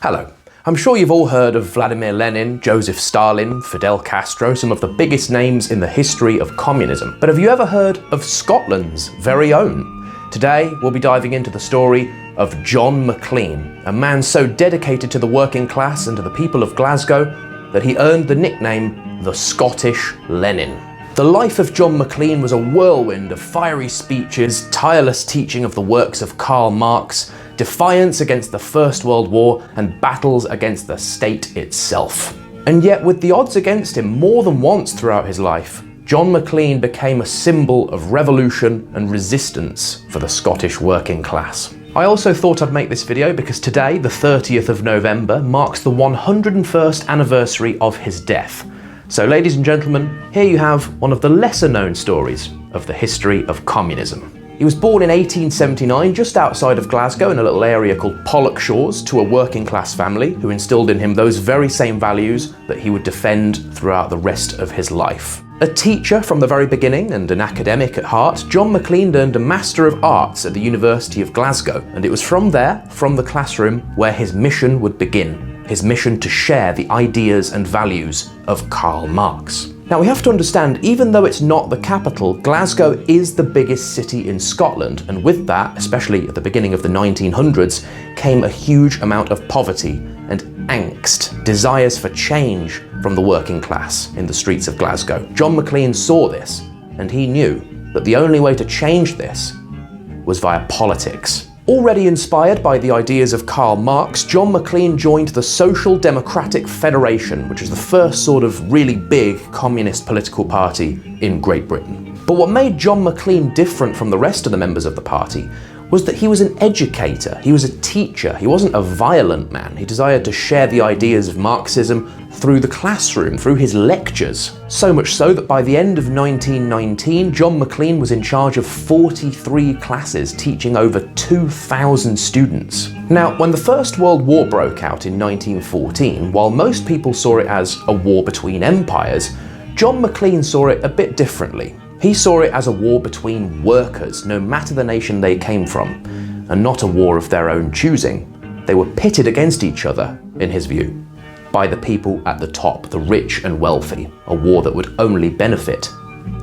Hello. I'm sure you've all heard of Vladimir Lenin, Joseph Stalin, Fidel Castro, some of the biggest names in the history of communism. But have you ever heard of Scotland's very own? Today, we'll be diving into the story of John Maclean, a man so dedicated to the working class and to the people of Glasgow that he earned the nickname the Scottish Lenin. The life of John Maclean was a whirlwind of fiery speeches, tireless teaching of the works of Karl Marx, defiance against the First World War, and battles against the state itself. And yet, with the odds against him more than once throughout his life, John Maclean became a symbol of revolution and resistance for the Scottish working class. I also thought I'd make this video because today, the 30th of November, marks the 101st anniversary of his death. So ladies and gentlemen, here you have one of the lesser known stories of the history of communism. He was born in 1879 just outside of Glasgow in a little area called Pollokshaws to a working class family who instilled in him those very same values that he would defend throughout the rest of his life. A teacher from the very beginning and an academic at heart, John Maclean earned a Master of Arts at the University of Glasgow, and it was from there, from the classroom, where his mission would begin. His mission to share the ideas and values of Karl Marx. Now we have to understand, even though it's not the capital, Glasgow is the biggest city in Scotland, and with that, especially at the beginning of the 1900s, came a huge amount of poverty and angst, desires for change from the working class in the streets of Glasgow. John Maclean saw this, and he knew that the only way to change this was via politics. Already inspired by the ideas of Karl Marx, John Maclean joined the Social Democratic Federation, which was the first sort of really big communist political party in Great Britain. But what made John Maclean different from the rest of the members of the party was that he was an educator, he was a teacher, he wasn't a violent man. He desired to share the ideas of Marxism through the classroom, through his lectures. So much so that by the end of 1919, John Maclean was in charge of 43 classes, teaching over 2,000 students. Now, when the First World War broke out in 1914, while most people saw it as a war between empires, John Maclean saw it a bit differently. He saw it as a war between workers, no matter the nation they came from, and not a war of their own choosing. They were pitted against each other, in his view, by the people at the top, the rich and wealthy, a war that would only benefit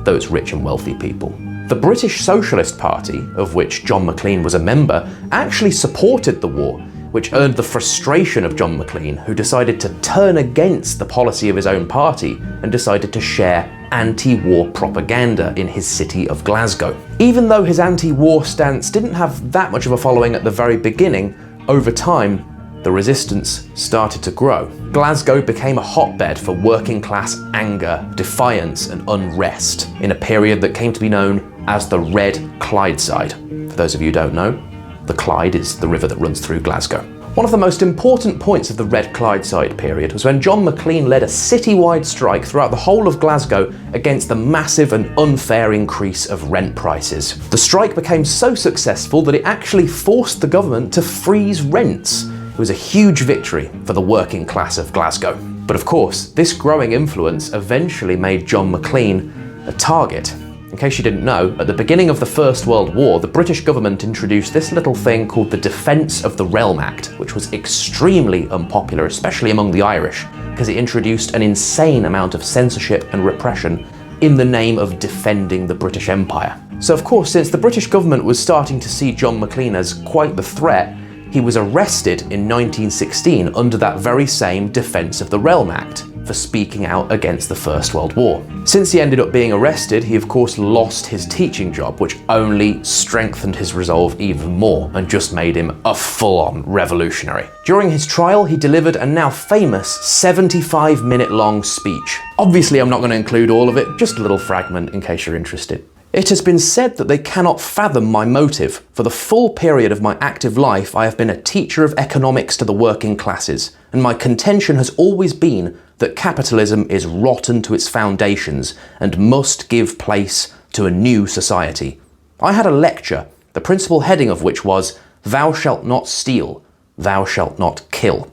those rich and wealthy people. The British Socialist Party, of which John Maclean was a member, actually supported the war, which earned the frustration of John Maclean, who decided to turn against the policy of his own party and decided to share anti-war propaganda in his city of Glasgow. Even though his anti-war stance didn't have that much of a following at the very beginning, over time, the resistance started to grow. Glasgow became a hotbed for working class anger, defiance, and unrest in a period that came to be known as the Red Clydeside. For those of you who don't know, the Clyde is the river that runs through Glasgow. One of the most important points of the Red Clydeside period was when John Maclean led a citywide strike throughout the whole of Glasgow against the massive and unfair increase of rent prices. The strike became so successful that it actually forced the government to freeze rents. It was a huge victory for the working class of Glasgow. But of course, this growing influence eventually made John Maclean a target. In case you didn't know, at the beginning of the First World War, the British government introduced this little thing called the Defence of the Realm Act, which was extremely unpopular, especially among the Irish, because it introduced an insane amount of censorship and repression in the name of defending the British Empire. So of course, since the British government was starting to see John Maclean as quite the threat, he was arrested in 1916 under that very same Defence of the Realm Act for speaking out against the First World War. Since he ended up being arrested, he of course lost his teaching job, which only strengthened his resolve even more and just made him a full-on revolutionary. During his trial, he delivered a now famous 75-minute long speech. Obviously, I'm not going to include all of it, just a little fragment in case you're interested. It has been said that they cannot fathom my motive. For the full period of my active life, I have been a teacher of economics to the working classes, and my contention has always been that capitalism is rotten to its foundations and must give place to a new society. I had a lecture, the principal heading of which was, "Thou shalt not steal, thou shalt not kill."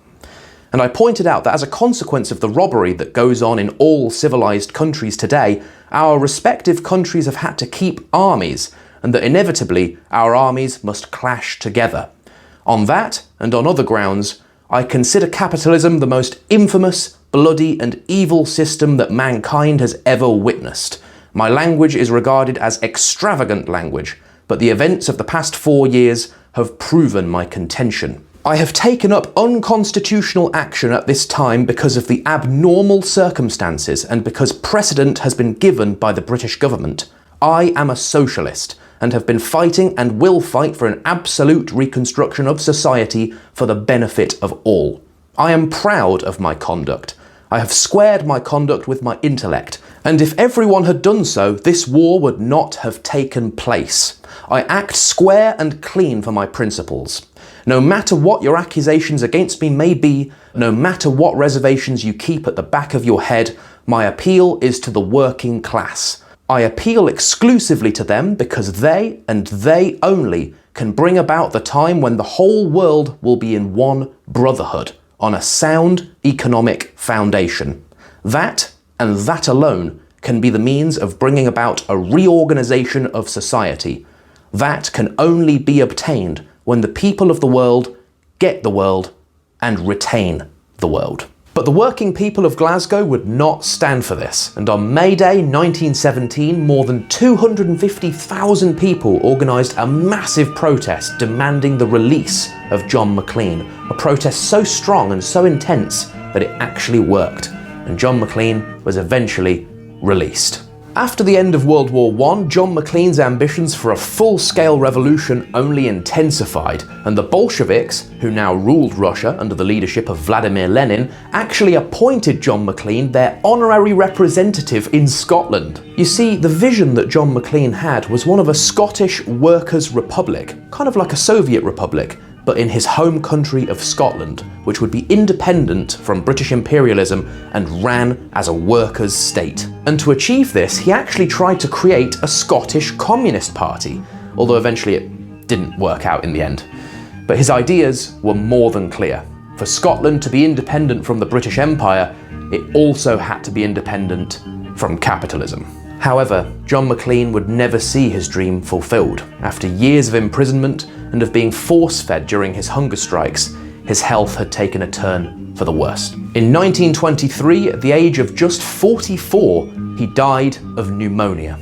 And I pointed out that as a consequence of the robbery that goes on in all civilized countries today, our respective countries have had to keep armies, and that inevitably our armies must clash together. On that, and on other grounds, I consider capitalism the most infamous, bloody and evil system that mankind has ever witnessed. My language is regarded as extravagant language, but the events of the past 4 years have proven my contention. I have taken up unconstitutional action at this time because of the abnormal circumstances and because precedent has been given by the British government. I am a socialist and have been fighting and will fight for an absolute reconstruction of society for the benefit of all. I am proud of my conduct. I have squared my conduct with my intellect, and if everyone had done so, this war would not have taken place. I act square and clean for my principles. No matter what your accusations against me may be, no matter what reservations you keep at the back of your head, my appeal is to the working class. I appeal exclusively to them because they, and they only, can bring about the time when the whole world will be in one brotherhood, on a sound economic foundation. That, and that alone, can be the means of bringing about a reorganization of society. That can only be obtained when the people of the world get the world and retain the world. But the working people of Glasgow would not stand for this, and on May Day 1917, more than 250,000 people organised a massive protest demanding the release of John Maclean, a protest so strong and so intense that it actually worked, and John Maclean was eventually released. After the end of World War I, John Maclean's ambitions for a full-scale revolution only intensified, and the Bolsheviks, who now ruled Russia under the leadership of Vladimir Lenin, actually appointed John Maclean their honorary representative in Scotland. You see, the vision that John Maclean had was one of a Scottish workers' republic, kind of like a Soviet republic, but in his home country of Scotland, which would be independent from British imperialism and ran as a workers' state. And to achieve this, he actually tried to create a Scottish Communist Party, although eventually it didn't work out in the end. But his ideas were more than clear. For Scotland to be independent from the British Empire, it also had to be independent from capitalism. However, John Maclean would never see his dream fulfilled. After years of imprisonment and of being force-fed during his hunger strikes, his health had taken a turn for the worst. In 1923, at the age of just 44, he died of pneumonia.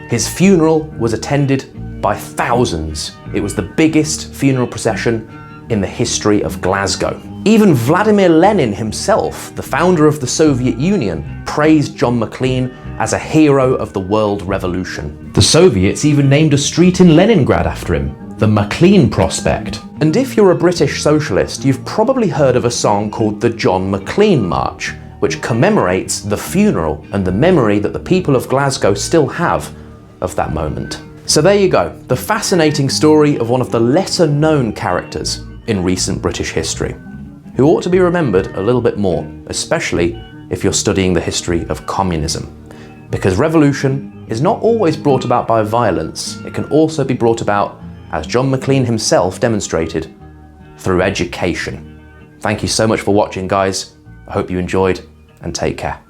His funeral was attended by thousands. It was the biggest funeral procession in the history of Glasgow. Even Vladimir Lenin himself, the founder of the Soviet Union, praised John Maclean as a hero of the world revolution. The Soviets even named a street in Leningrad after him, the Maclean Prospect. And if you're a British socialist, you've probably heard of a song called the John Maclean March, which commemorates the funeral and the memory that the people of Glasgow still have of that moment. So there you go, the fascinating story of one of the lesser known characters in recent British history, who ought to be remembered a little bit more, especially if you're studying the history of communism. Because revolution is not always brought about by violence, it can also be brought about, as John Maclean himself demonstrated, through education. Thank you so much for watching, guys. I hope you enjoyed, and take care.